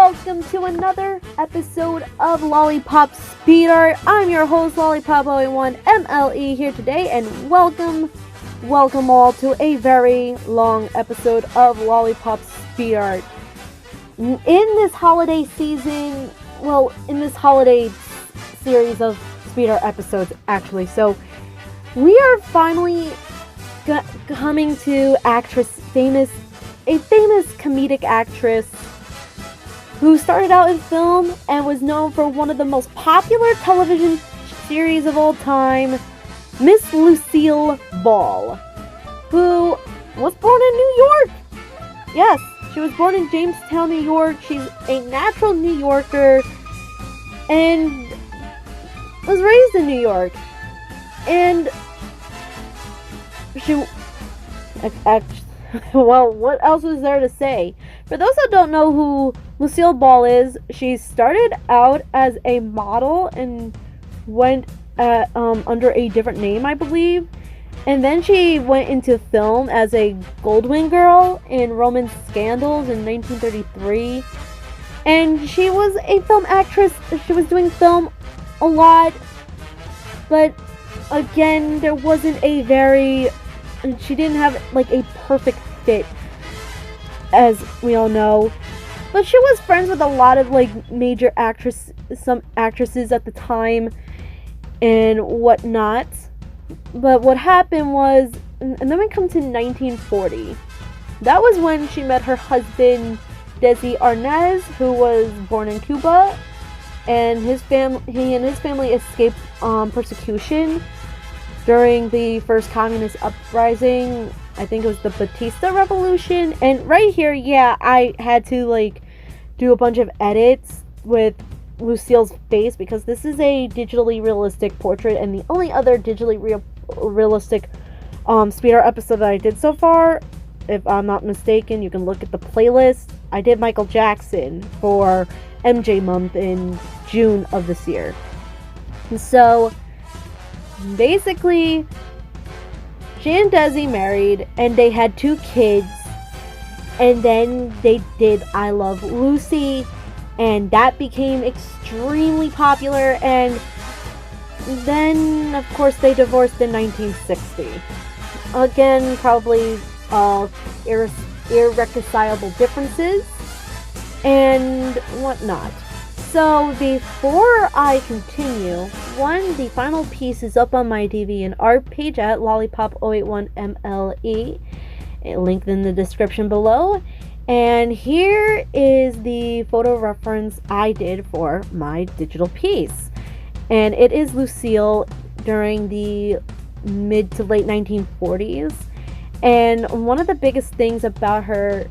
welcome to another episode of Lollypop Speed Art. I'm your host, Lollypop 081 MLE here today, and welcome all to a very long episode of Lollypop Speed Art. In this holiday season, in this holiday series of Speed Art episodes, actually, so we are finally coming to a famous comedic actress who started out in film and was known for one of the most popular television series of all time, Miss Lucille Ball, who was born in New York. Yes, she was born in Jamestown, New York. She's a natural New Yorker and was raised in New York. And what else is there to say? For those who don't know who Lucille Ball is, she started out as a model and went under a different name, I believe. And then she went into film as a Goldwyn girl in Roman Scandals in 1933. And she was a film actress. She was doing film a lot. But again, there wasn't she didn't have a perfect fit, as we all know. But she was friends with a lot of major some actresses at the time and whatnot. But what happened was, and then we come to 1940. That was when she met her husband, Desi Arnaz, who was born in Cuba, and he and his family escaped persecution during the first communist uprising. I think it was the Batista Revolution. And right here, yeah, I had to do a bunch of edits with Lucille's face because this is a digitally realistic portrait, and the only other digitally realistic speed art episode that I did so far, if I'm not mistaken, you can look at the playlist. I did Michael Jackson for MJ month in June of this year. And so basically, she and Desi married, and they had 2 kids, and then they did I Love Lucy, and that became extremely popular, and then, of course, they divorced in 1960. Again, probably irreconcilable differences and whatnot. So, before I continue, the final piece is up on my DeviantArt page at Lollypop081MLE, linked in the description below. And here is the photo reference I did for my digital piece. And it is Lucille during the mid to late 1940s. And one of the biggest things about her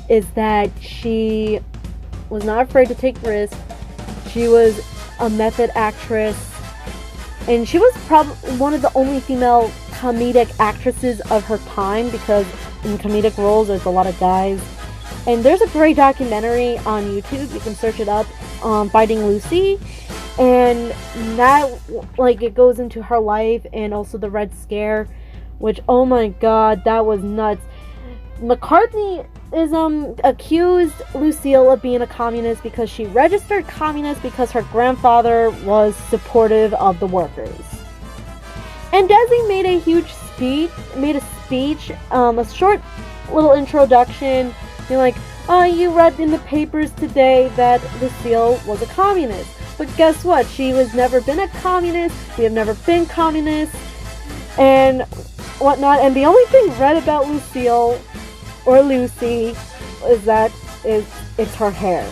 is that she was not afraid to take risks. She was a method actress, and she was probably one of the only female comedic actresses of her time, because in comedic roles there's a lot of guys. And there's a great documentary on YouTube, you can search it up, Fighting Lucy, and that it goes into her life and also the Red Scare, which, oh my god, that was nuts. McCartney accused Lucille of being a communist because she registered communist because her grandfather was supportive of the workers. And Desi made a speech, a short little introduction, being oh, you read in the papers today that Lucille was a communist. But guess what? She has never been a communist. We have never been communists and whatnot. And the only thing read about Lucille or Lucy is that it's her hair,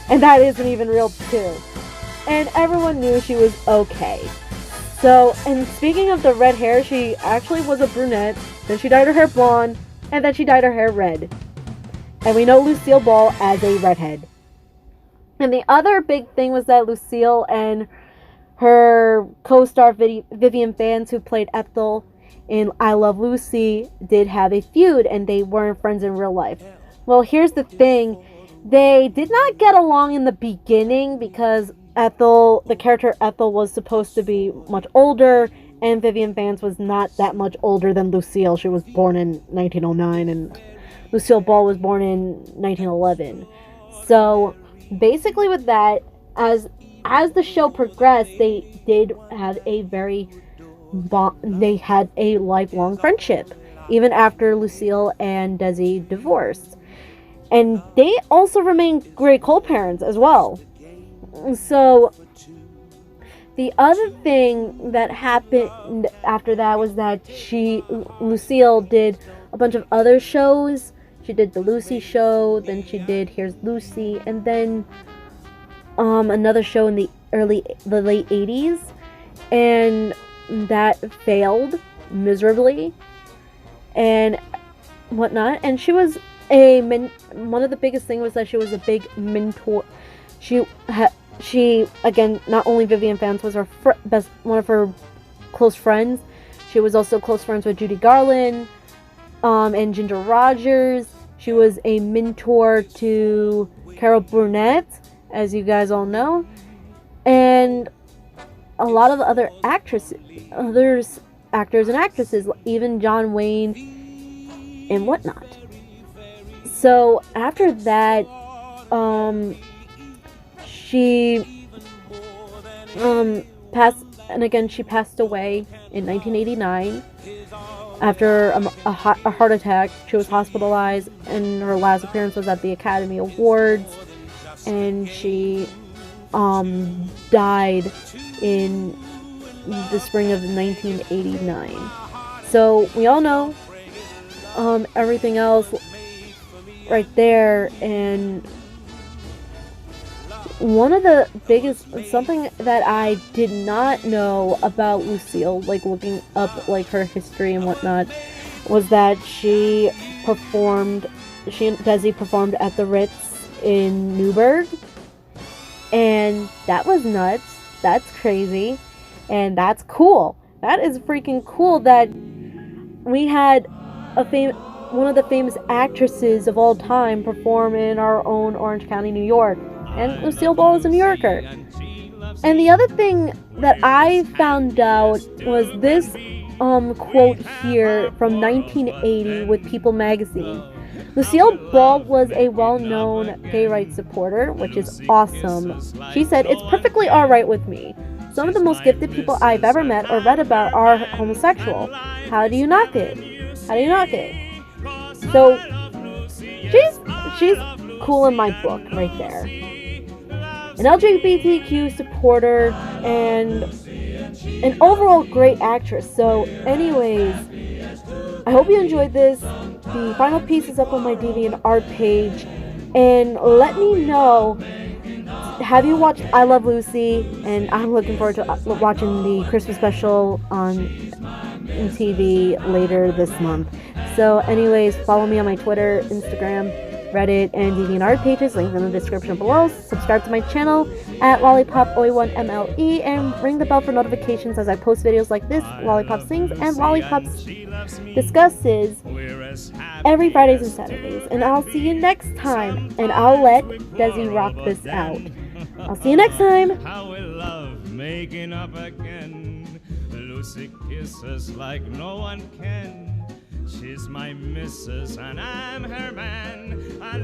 and that isn't even real too. And everyone knew she was okay. So, and speaking of the red hair, she actually was a brunette, then she dyed her hair blonde, and then she dyed her hair red. And we know Lucille Ball as a redhead. And the other big thing was that Lucille and her co-star Vivian Vance, who played Ethel in I Love Lucy, did have a feud, and they weren't friends in real life. Well, here's the thing. They did not get along in the beginning because the character Ethel was supposed to be much older, and Vivian Vance was not that much older than Lucille. She was born in 1909, and Lucille Ball was born in 1911. So basically with that, as the show progressed, they did have they had a lifelong friendship, even after Lucille and Desi divorced. And they also remained great co-parents as well. So the other thing that happened after that was that Lucille did a bunch of other shows. She did the Lucy show, then she did Here's Lucy, and then another show in the late 80s, and that failed miserably and whatnot. And she was one of the biggest things was that she was a big mentor. She again, not only Vivian fans, was her one of her close friends. She was also close friends with Judy Garland and Ginger Rogers. She was a mentor to Carol Burnett, as you guys all know, and a lot of other actors and actresses, even John Wayne and whatnot. So after that, she she passed away in 1989 after a heart attack. She was hospitalized, and her last appearance was at the Academy Awards, and she died in the spring of 1989. So we all know everything else right there. And one of the biggest, something that I did not know about Lucille, like looking up like her history and whatnot, was that she and Desi performed at the Ritz in Newburgh, and that was nuts. That's crazy, and that's cool. That is freaking cool that we had one of the famous actresses of all time perform in our own Orange County, New York. And Lucille Ball is a New Yorker. And the other thing that I found out was this quote here from 1980 with People magazine. Lucille Ball was a well-known gay rights supporter, which is awesome. She said, "It's perfectly alright with me. Some of the most gifted people I've ever met or read about are homosexual. How do you knock it? How do you knock it?" So she's cool in my book right there. An LGBTQ supporter and an overall great actress. So anyways, I hope you enjoyed this. The final piece is up on my DeviantArt page, and let me know, have you watched I Love Lucy? And I'm looking forward to watching the Christmas special on TV later this month. So anyways, follow me on my Twitter, Instagram, Reddit, and DeviantArt pages, links in the description below. Subscribe to my channel at LollypopOi1MLE, and ring the bell for notifications as I post videos like this, Lollypop Sings and Lollypop Discusses, every Fridays and Saturdays. And I'll see you next time, and I'll let Desi rock this out. I'll see you next time. How we love making up again. Lucy kisses like no one can. She's my missus and I'm her man. I